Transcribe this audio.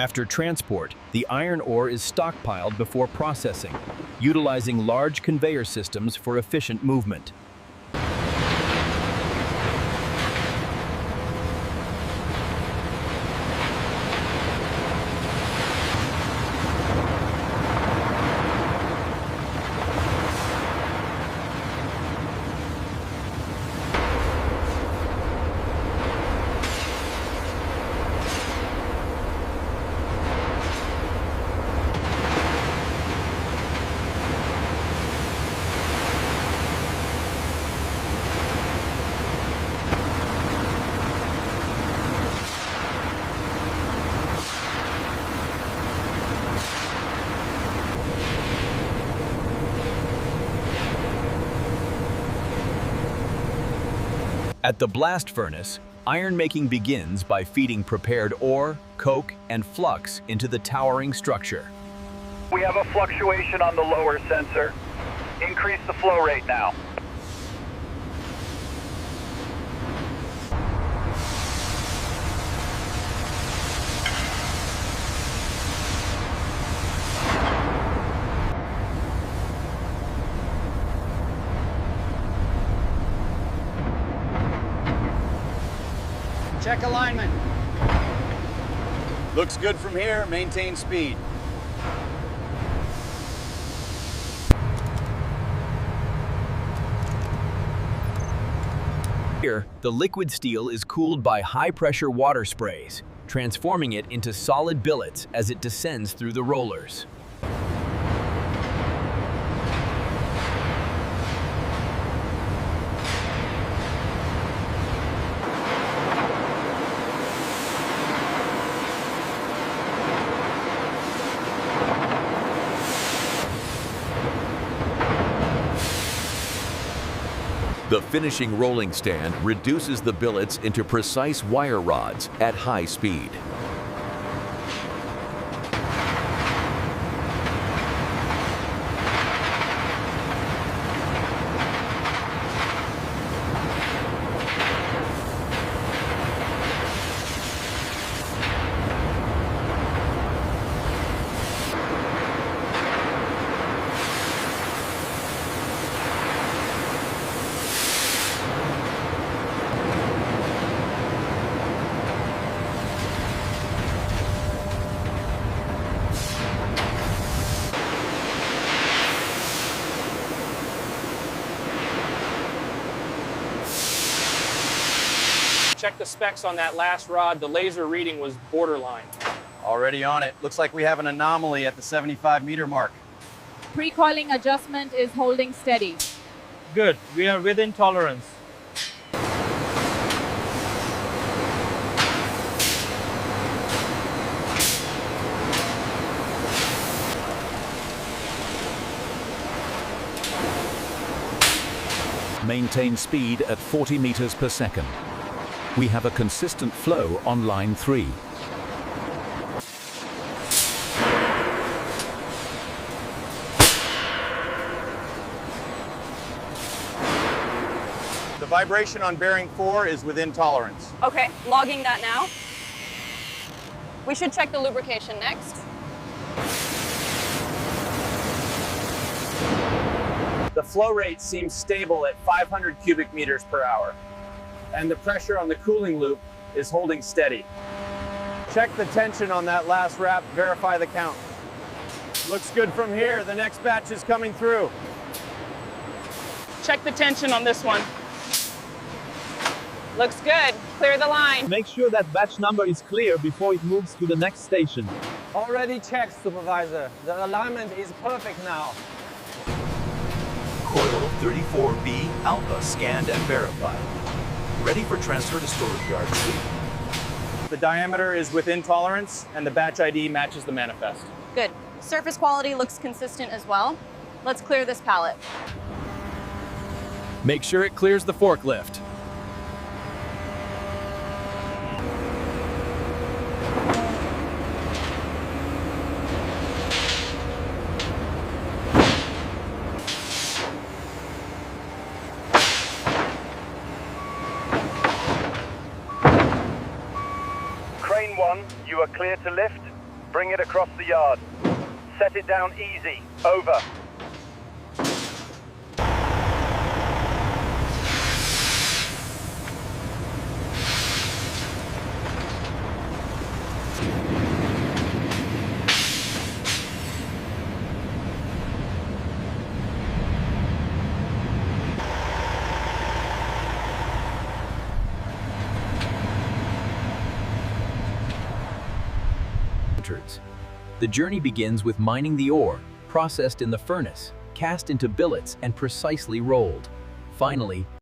After transport, the iron ore is stockpiled before processing, utilizing large conveyor systems for efficient movement. At the blast furnace, iron making begins by feeding prepared ore, coke, and flux into the towering structure. We have a fluctuation on the lower sensor. Increase the flow rate now. Check alignment. Looks good from here. Maintain speed. Here, the liquid steel is cooled by high-pressure water sprays, transforming it into solid billets as it descends through the rollers. The finishing rolling stand reduces the billets into precise wire rods at high speed. Check the specs on that last rod. The laser reading was borderline. Already on it. Looks like we have an anomaly at the 75-meter mark. Pre-coiling adjustment is holding steady. Good. We are within tolerance. Maintain speed at 40 meters per second. We have a consistent flow on line 3. The vibration on bearing 4 is within tolerance. Okay, logging that now. We should check the lubrication next. The flow rate seems stable at 500 cubic meters per hour. And the pressure on the cooling loop is holding steady. Check the tension on that last wrap. Verify the count. Looks good from here. The next batch is coming through. Check the tension on this one. Looks good. Clear the line. Make sure that batch number is clear before it moves to the next station. Already checked, Supervisor. The alignment is perfect now. Coil 34B Alpha scanned and verified. Ready for transfer to storage yard 2. The diameter is within tolerance, and the batch ID matches the manifest. Good. Surface quality looks consistent as well. Let's clear this pallet. Make sure it clears the forklift. Crane 1, you are clear to lift. Bring it across the yard. Set it down easy. Over. The journey begins with mining the ore, processed in the furnace, cast into billets and precisely rolled. Finally,